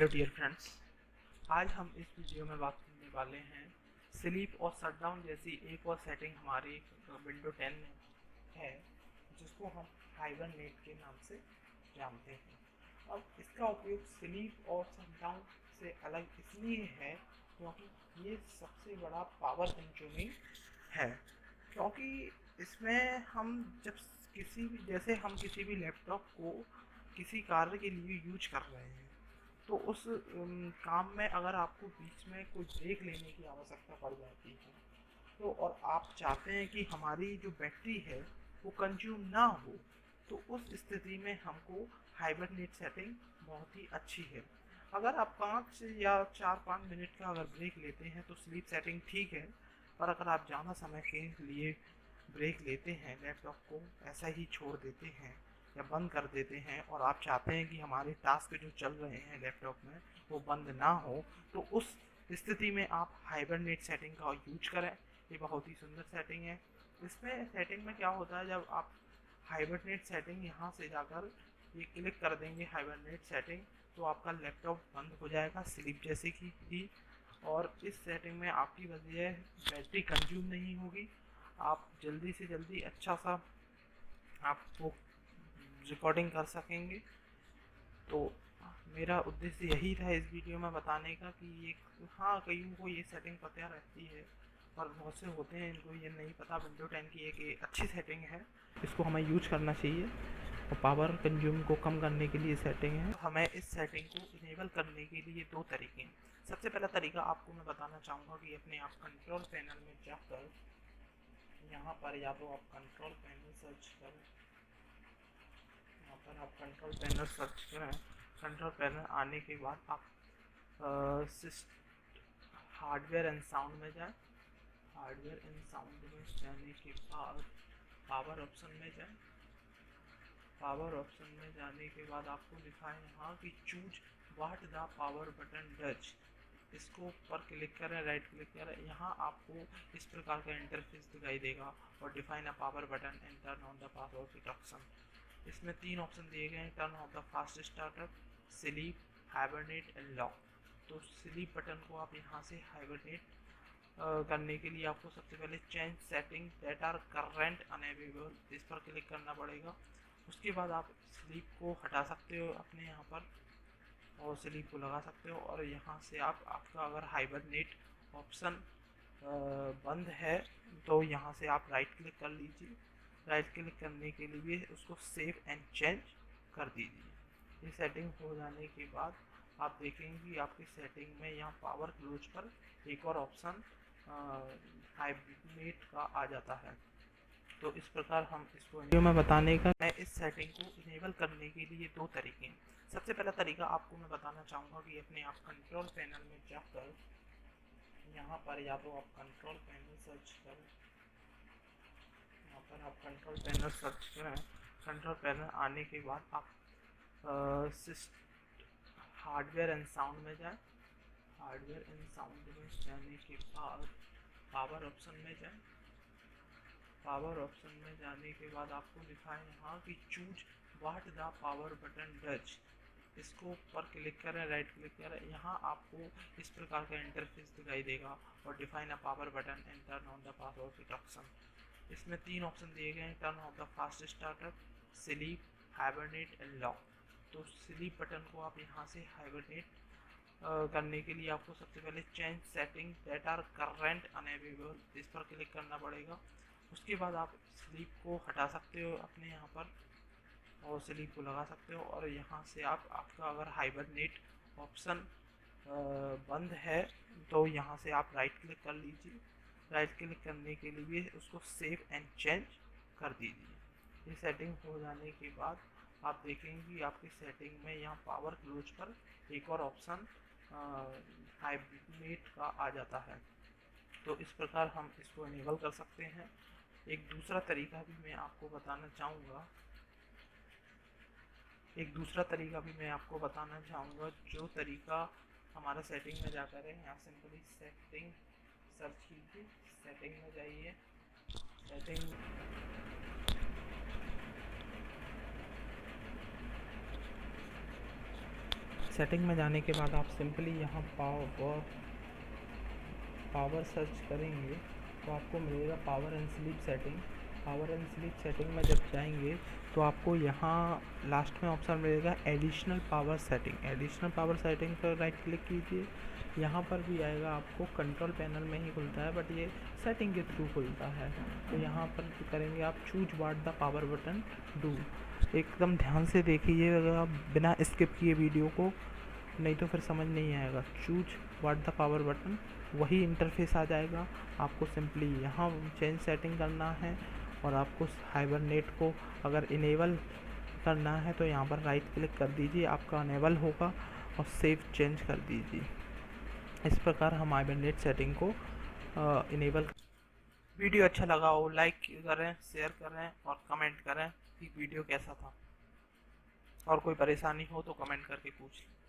Hello dear friends, आज हम इस वीडियो में बात करने वाले हैं स्लीप और शटडाउन जैसी एक और सेटिंग हमारी विंडो 10 में है, जिसको हम हाइबरनेट के नाम से जानते हैं। अब इसका उपयोग स्लीप और शटडाउन से अलग इसलिए है क्योंकि ये सबसे बड़ा पावर कंज्यूमिंग है। क्योंकि इसमें हम जब किसी भी लैपटॉप को किसी कार्य के लिए यूज कर रहे हैं, तो उस काम में अगर आपको बीच में कोई ब्रेक लेने की आवश्यकता पड़ जाती है, तो और आप चाहते हैं कि हमारी जो बैटरी है वो कंज्यूम ना हो, तो उस स्थिति में हमको हाइबरनेट सेटिंग बहुत ही अच्छी है। अगर आप 5 या 4-5 मिनट का अगर ब्रेक लेते हैं तो स्लीप सेटिंग ठीक है, पर अगर आप ज़्यादा समय के लिए ब्रेक लेते हैं, लैपटॉप को ऐसा ही छोड़ देते हैं या बंद कर देते हैं और आप चाहते हैं कि हमारे टास्क जो चल रहे हैं लैपटॉप में वो बंद ना हो, तो उस स्थिति में आप हाइबरनेट सेटिंग का यूज करें। ये बहुत ही सुंदर सेटिंग है। इसमें सेटिंग में क्या होता है, जब आप हाइबरनेट सेटिंग यहाँ से जाकर ये क्लिक कर देंगे हाइबरनेट सेटिंग, तो आपका लैपटॉप बंद हो जाएगा स्लीप जैसे कि ही। और इस सेटिंग में आपकी वजह बैटरी कंज्यूम नहीं होगी, आप जल्दी से जल्दी अच्छा सा आपको रिकॉर्डिंग कर सकेंगे। तो मेरा उद्देश्य यही था इस वीडियो में बताने का कि ये, हाँ, कईयों को ये सेटिंग पता रहती है और बहुत से होते हैं इनको ये नहीं पता। विंडो 10 की एक अच्छी सेटिंग है, इसको हमें यूज करना चाहिए और पावर कंज्यूम को कम करने के लिए सेटिंग है। हमें इस सेटिंग को इनेबल करने के लिए दो तरीके हैं। सबसे पहला तरीका आपको मैं बताना चाहूँगा कि अपने आप कंट्रोल पैनल में जाकर यहाँ पर या तो आप कंट्रोल पैनल सर्च करें, यहाँ पर आप कंट्रोल पैनल सर्च करें। कंट्रोल पैनल आने के बाद आप हार्डवेयर एंड साउंड में जाएं। हार्डवेयर एंड साउंड में जाने के बाद पावर ऑप्शन में जाएं। पावर ऑप्शन में जाने के बाद आपको लिखा है यहाँ कि choose what the power button does. इसको पर क्लिक करें, राइट क्लिक करें। यहाँ आपको इस प्रकार का इंटरफेस दिखाई देगा और define a power button and turn on the power of option. इसमें 3 ऑप्शन दिए गए हैं, turn off the fast starter, sleep, hibernate and lock. तो स्लीप बटन को आप यहाँ से हाइबरनेट करने के लिए आपको सबसे पहले change setting that are current unavailable, इस पर क्लिक करना पड़ेगा। उसके बाद आप स्लीप को हटा सकते हो अपने यहाँ पर और स्लीप को लगा सकते हो, और यहाँ से आपका अगर हाइबरनेट ऑप्शन बंद है तो यहाँ से आप राइट क्लिक कर लीजिए। राइट क्लिक करने के लिए उसको सेव एंड चेंज कर दीजिए। ये सेटिंग हो जाने के बाद आप देखेंगे कि आपकी सेटिंग में यहाँ पावर क्लोज पर एक और ऑप्शन हाइबरनेट का आ जाता है। तो इस प्रकार हम इसको वीडियो में बताने का, मैं इस सेटिंग को इनेबल करने के लिए दो तरीके हैं। सबसे पहला तरीका आपको मैं बताना चाहूँगा कि अपने आप कंट्रोल पैनल में जाकर यहाँ पर या तो आप कंट्रोल पैनल सर्च करें, यहाँ पर आप कंट्रोल पैनल सर्च करें। कंट्रोल पैनल आने के बाद आप हार्डवेयर एंड साउंड में जाएं। हार्डवेयर एंड साउंड में जाने के बाद पावर ऑप्शन में जाएं। पावर ऑप्शन में जाने के बाद आपको लिखा है यहाँ कि choose what the power button does. इसको पर क्लिक करें, राइट क्लिक करें। यहाँ आपको इस प्रकार का इंटरफेस दिखाई देगा और define a power button and turn on the power of option. इसमें 3 ऑप्शन दिए गए हैं, turn off the fast starter, sleep, hibernate and lock. तो स्लीप बटन को आप यहाँ से हाइबरनेट करने के लिए आपको सबसे पहले change setting that are current unavailable, इस पर क्लिक करना पड़ेगा। उसके बाद आप स्लीप को हटा सकते हो अपने यहाँ पर और स्लीप को लगा सकते हो, और यहाँ से आपका अगर हाइबरनेट ऑप्शन बंद है तो यहाँ से आप राइट क्लिक कर लीजिए। राइट क्लिक करने के लिए उसको सेव एंड चेंज कर दीजिए। ये सेटिंग हो जाने के बाद आप देखेंगे कि आपकी सेटिंग में यहाँ पावर क्लोज पर एक और ऑप्शन हाइबरनेट का आ जाता है। तो इस प्रकार हम इसको इनेबल कर सकते हैं। एक दूसरा तरीका भी मैं आपको बताना चाहूँगा, जो तरीका हमारा सेटिंग में जाकर है। यहाँ सिंपली सेटिंग सर्च कीजिए, सेटिंग में जाइए। सेटिंग सेटिंग में जाने के बाद आप सिंपली यहाँ पावर सर्च करेंगे तो आपको मिलेगा power and sleep setting. Power and sleep setting में जब जाएंगे तो आपको यहाँ लास्ट में ऑप्शन मिलेगा additional power setting. Additional power setting पर राइट क्लिक कीजिए। यहाँ पर भी आएगा, आपको कंट्रोल पैनल में ही खुलता है बट ये सेटिंग के थ्रू खुलता है। तो यहाँ पर करेंगे आप choose what the power button do. एकदम ध्यान से देखिएगा बिना स्किप किए वीडियो को, नहीं तो फिर समझ नहीं आएगा। Choose what the power button, वही इंटरफेस आ जाएगा। आपको सिंपली यहाँ चेंज सेटिंग करना है और आपको हाइबरनेट को अगर इनेबल करना है तो यहाँ पर राइट क्लिक कर दीजिए, आपका इनेबल होगा और सेव चेंज कर दीजिए। इस प्रकार हम हाइबरनेट सेटिंग को इनेबल। वीडियो अच्छा लगा हो लाइक करें, शेयर करें और कमेंट करें कि वीडियो कैसा था, और कोई परेशानी हो तो कमेंट करके पूछ लें।